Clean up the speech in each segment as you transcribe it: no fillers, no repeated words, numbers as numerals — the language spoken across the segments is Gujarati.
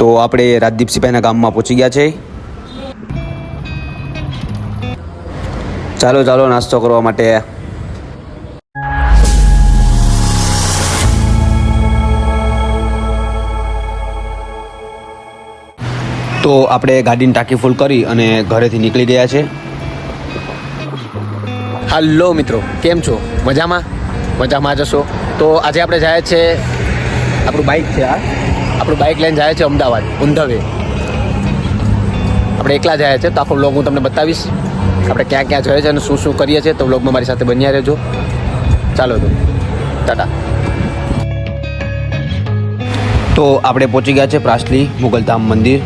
તો આપણે રાજદીપસિંહભાઈના ગામમાં પહોંચી ગયા છે. ચાલો ચાલો નાસ્તો કરવા માટે. તો આપણે ગાડીની ટાંકી ફૂલ કરી અને ઘરેથી નીકળી ગયા છે. હાલો મિત્રો, કેમ છો? મજામાં જશો. તો આજે આપણે જાય છે, આપણું બાઇક છે આપણું બાઇક લઈને જાય છે અમદાવાદ ઊંધવે. આપણે એકલા જાય છે, તો આખો વ્લોગ હું તમને બતાવીશ આપણે ક્યાં ક્યાં જાય છે અને શું શું કરીએ છીએ. તો વ્લોગમાં મારી સાથે બન્યા રહેજો. ચાલો તો ટાટા. તો આપણે પહોંચી ગયા છે પ્રાસલી મુગલધામ મંદિર.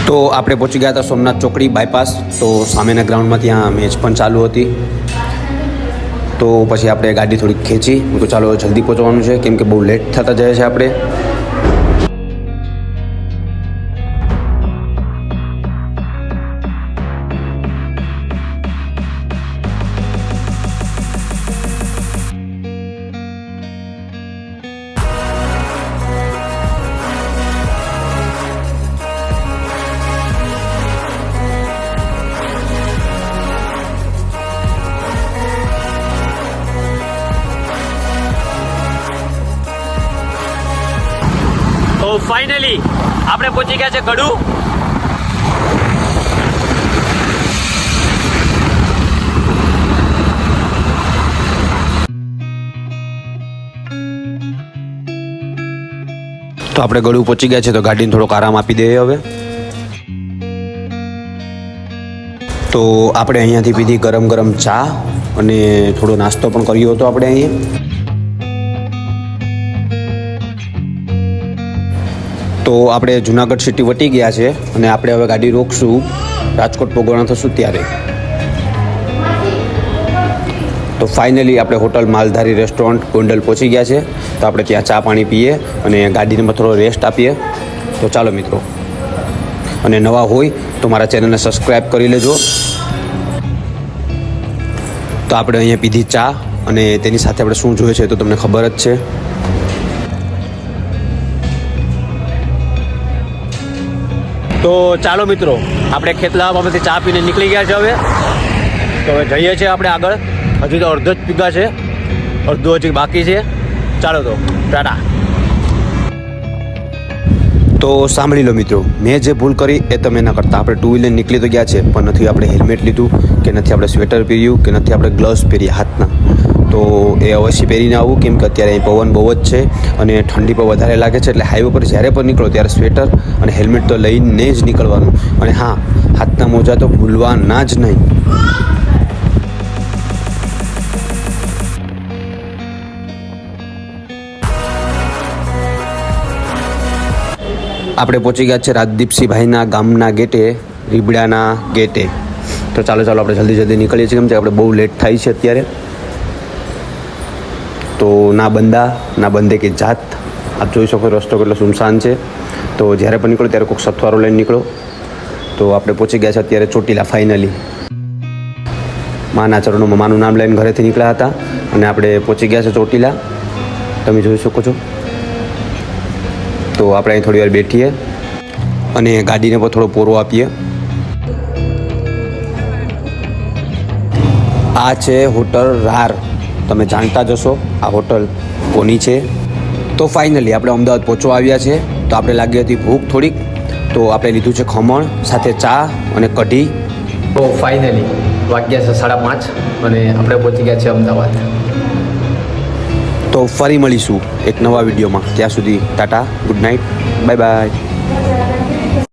તો આપણે પહોંચી ગયા હતા સોમનાથ ચોકડી બાયપાસ. તો સામેના ગ્રાઉન્ડમાં ત્યાં મેચ પણ ચાલુ હતી. તો પછી આપણે ગાડી થોડીક ખેંચી, તો ચાલો જલ્દી પહોંચવાનું છે કેમ કે બહુ લેટ થતા જાય છે આપણે. તો ફાઇનલી આપણે પહોંચી ગયા છે ગડુ. તો આપણે ગળું પહોંચી ગયા છે, તો ગાડીને થોડોક આરામ આપી દઈએ હવે. તો આપણે અહીંયાથી પીધી ગરમ ગરમ ચા અને થોડો નાસ્તો પણ કર્યો હતો આપણે અહીંયા. તો આપણે જુનાગઢ સિટી વટી ગયા છે અને આપણે હવે ગાડી રોકશું રાજકોટ પહોંચવાના થશું ત્યારે. તો ફાઇનલી આપણે હોટલ માલધારી રેસ્ટોરન્ટ ગોંડલ પહોંચી ગયા છે. તો આપણે ત્યાં ચા પાણી પીએ અને ગાડીને થોડો રેસ્ટ આપીએ. તો ચાલો મિત્રો, અને નવા હોય તો મારા ચેનલને સબસ્ક્રાઈબ કરી લેજો. તો આપણે અહીંયા પીધી ચા અને તેની સાથે આપણે શું જોઈએ છે તો તમને ખબર જ છે. તો ચાલો મિત્રો, આપણે ખેતલામાંથી ચા પીને નીકળી ગયા છે હવે. તો હવે જઈએ છીએ આપણે આગળ. હજી તો અડધો જ પીગા છે, અડધો હજી બાકી છે. ચાલો તો ટાટા. તો સાંભળી લો મિત્રો, મેં જે ભૂલ કરી એ તમે ન કરતા. આપણે ટુ વ્હીલર નીકળી તો ગયા છે, પણ નથી આપણે હેલ્મેટ લીધું, કે નથી આપણે સ્વેટર પહેર્યું, કે નથી આપણે ગ્લવ્સ પહેર્યા હાથના. તો એ અવશ્ય પહેરીને આવું કેમ કે અત્યારે અહીં પવન બહુ જ છે અને ઠંડી પણ વધારે લાગે છે. એટલે હાઈવે પર જ્યારે પણ નીકળો ત્યારે સ્વેટર અને હેલ્મેટ તો લઈને જ નીકળવાનું. અને હા, હાથના મોજા તો ભૂલવાના જ નહીં. આપણે પહોંચી ગયા છે રાજદીપસિંહભાઈના ગામના ગેટે, રીબડાના ગેટે. તો ચાલો આપણે જલ્દી નીકળીએ છીએ કેમ કે આપણે બહુ લેટ થાય છે અત્યારે. તો ના બંદે કે જાત. આપ જોઈ શકો રસ્તો કેટલો સુમસાન છે. તો જ્યારે પણ નીકળો ત્યારે કોઈક સથવારો લઈને નીકળો. તો આપણે પહોંચી ગયા છે અત્યારે ચોટીલા. ફાઇનલી માના ચરણોમાં માનું નામ લઈને ઘરેથી નીકળ્યા હતા અને આપણે પહોંચી ગયા છે ચોટીલા. તમે જોઈ શકો છો. તો આપણે અહીં થોડી વાર બેઠીએ અને ગાડીને પણ થોડો પોરો આપીએ. આ છે હોટલ રાર. તમે જાણતા જશો આ હોટલ કોની છે. તો ફાઇનલી આપણે અમદાવાદ પહોંચવા આવ્યા છે. તો આપણે લાગી હતી ભૂખ થોડીક, તો આપણે લીધું છે ખમણ સાથે ચા અને કઢી. તો ફાઇનલી વાગ્યા છે 5:30 અને આપણે પહોંચી ગયા છે અમદાવાદ. તો ફરી મળીશું એક નવા વિડીયોમાં. ત્યાં સુધી Tata, good night, bye bye.